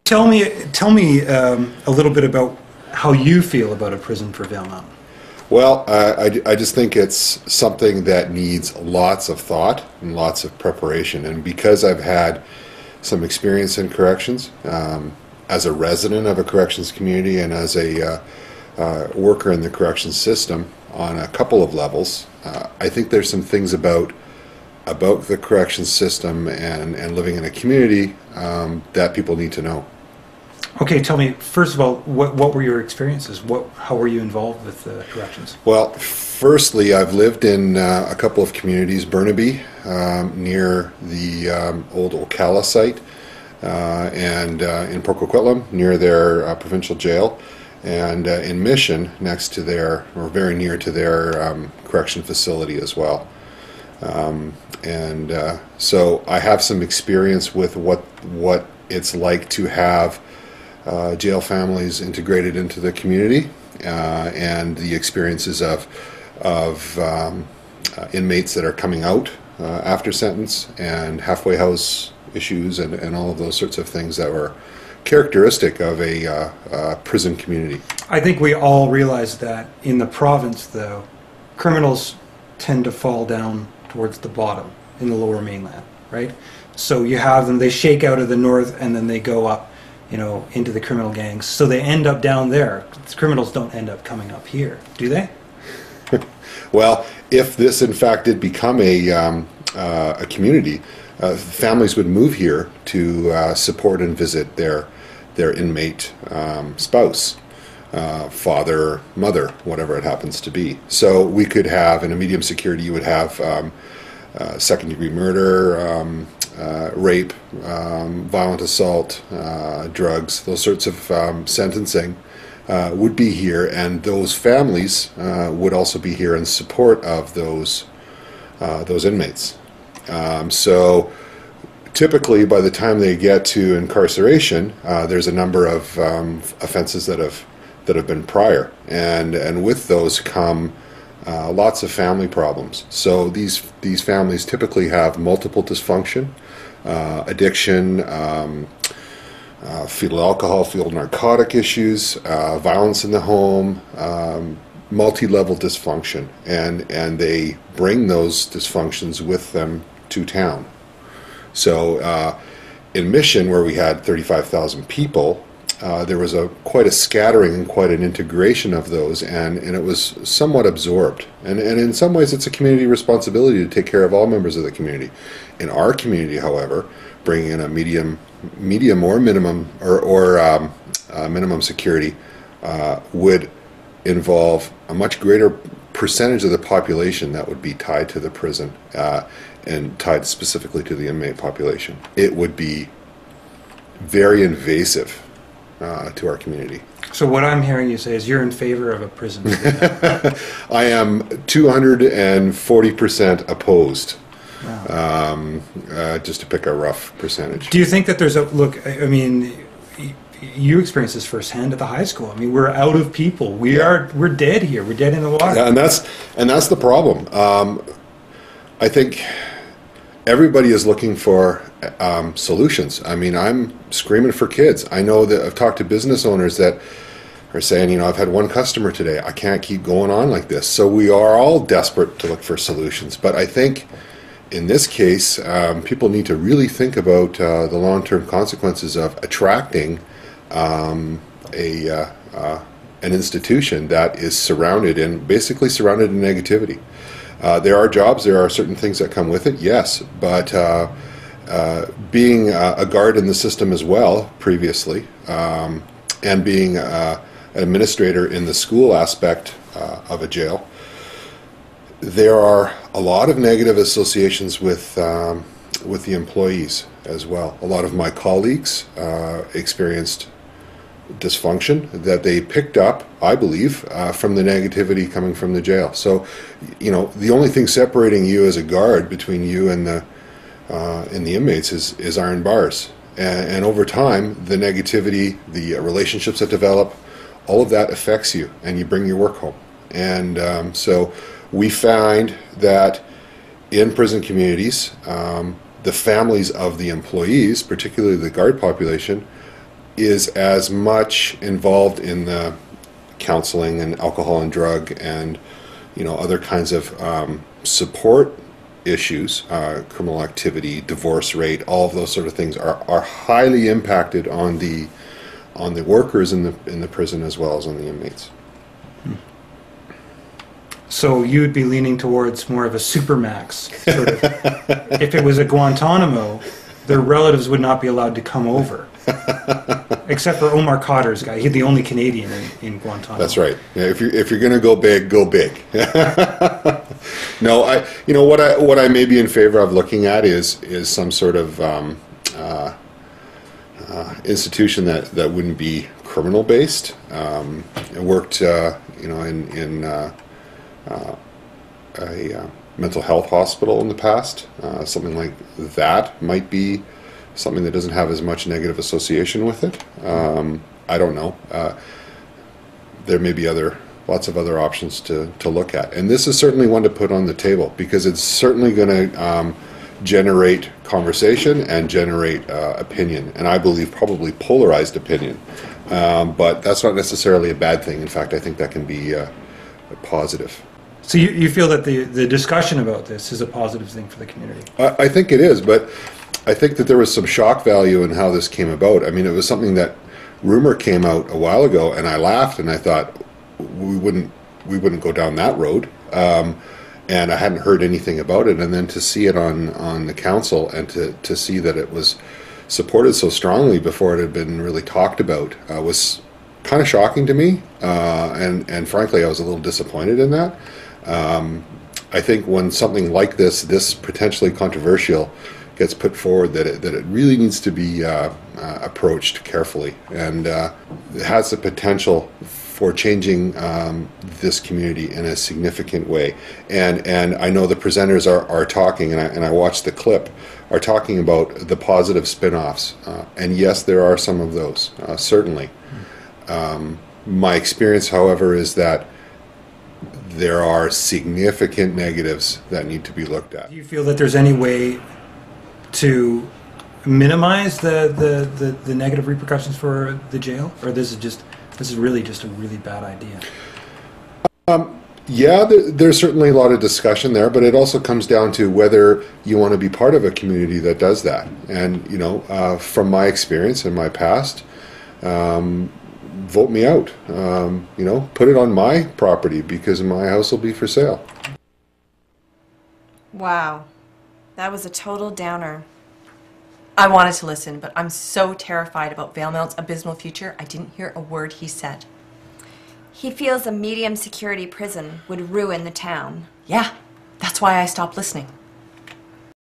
Tell me a little bit about how you feel about a prison for Valemount. Well, I just think it's something that needs lots of thought and lots of preparation. And because I've had some experience in corrections, as a resident of a corrections community and as a worker in the corrections system on a couple of levels, I think there's some things about the corrections system and living in a community that people need to know. Okay, tell me, first of all, what were your experiences? How were you involved with corrections? Well, firstly, I've lived in a couple of communities, Burnaby, near the old Ocala site, and in Port Coquitlam, near their provincial jail, and in Mission, next to their, or very near to their correction facility as well. So I have some experience with what it's like to have jail families integrated into the community, and the experiences of inmates that are coming out after sentence, and halfway house issues, and all of those sorts of things that were characteristic of a prison community. I think we all realize that in the province, though, criminals tend to fall down towards the bottom in the lower mainland, right? So you have them, they shake out of the north and then they go up, into the criminal gangs. So they end up down there. The criminals don't end up coming up here, do they? Well, if this in fact did become a community, families would move here to support and visit their inmate spouse, father, mother, whatever it happens to be. So we could have, in a medium security, you would have second-degree murder, rape, violent assault, drugs, those sorts of sentencing would be here, and those families would also be here in support of those inmates. So typically, by the time they get to incarceration, there's a number of offenses that have been prior, and with those come lots of family problems. So these families typically have multiple dysfunction, addiction, fetal alcohol, fetal narcotic issues, violence in the home, multi-level dysfunction, and they bring those dysfunctions with them to town. So in Mission, where we had 35,000 people, there was quite a scattering and quite an integration of those, and it was somewhat absorbed. And in some ways, it's a community responsibility to take care of all members of the community. In our community, however, bringing in a medium or minimum or minimum security would involve a much greater percentage of the population that would be tied to the prison and tied specifically to the inmate population. It would be very invasive to our community. So what I'm hearing you say is you're in favor of a prison. I am 240% opposed. Wow. Just to pick a rough percentage. Do you think that there's you experienced this firsthand at the high school. I mean, we're out of people. We're dead here. We're dead in the water. Yeah, and that's the problem. I think everybody is looking for solutions. I mean, I'm screaming for kids. I know that I've talked to business owners that are saying, I've had one customer today. I can't keep going on like this. So we are all desperate to look for solutions. But I think in this case, people need to really think about the long-term consequences of attracting an institution that is basically surrounded in negativity. There are jobs, there are certain things that come with it, yes, but being a guard in the system as well previously, and being an administrator in the school aspect of a jail, there are a lot of negative associations with the employees as well. A lot of my colleagues experienced dysfunction that they picked up, I believe, from the negativity coming from the jail. So, the only thing separating you as a guard between you and the inmates is iron bars. And over time, the negativity, the relationships that develop, all of that affects you, and you bring your work home. And so we find that in prison communities, the families of the employees, particularly the guard population, is as much involved in the counseling and alcohol and drug and other kinds of support issues, criminal activity, divorce rate, all of those sort of things are highly impacted on the workers in the prison as well as on the inmates. So you'd be leaning towards more of a supermax sort of. If it was a Guantanamo, their relatives would not be allowed to come over, except for Omar Khadr's guy. He's the only Canadian in Guantanamo. That's right. Yeah, if you're going to go big, go big. No, what I may be in favor of looking at is some sort of institution that wouldn't be criminal based. I worked in a mental health hospital in the past. Something like that might be something that doesn't have as much negative association with it. I don't know. There may be lots of other options to look at. And this is certainly one to put on the table because it's certainly going to generate conversation and generate opinion. And I believe probably polarized opinion. But that's not necessarily a bad thing. In fact, I think that can be a positive. So you feel that the discussion about this is a positive thing for the community? I think it is, but I think that there was some shock value in how this came about. I mean, it was something that rumor came out a while ago, and I laughed and I thought we wouldn't go down that road. And I hadn't heard anything about it, and then to see it on the council and to see that it was supported so strongly before it had been really talked about was kind of shocking to me. And frankly, I was a little disappointed in that. I think when something like this potentially controversial gets put forward, that it really needs to be approached carefully, and it has the potential for changing this community in a significant way. And I know the presenters are talking, and I watched the clip, are talking about the positive spin-offs. And yes, there are some of those, certainly. My experience, however, is that there are significant negatives that need to be looked at. Do you feel that there's any way to minimize the negative repercussions for the jail, or this is really just a really bad idea? Yeah, there's certainly a lot of discussion there, but it also comes down to whether you want to be part of a community that does that. And from my experience in my past, vote me out. Put it on my property because my house will be for sale. Wow, that was a total downer. I wanted to listen, but I'm so terrified about Valemount's abysmal future, I didn't hear a word he said. He feels a medium security prison would ruin the town. Yeah, that's why I stopped listening.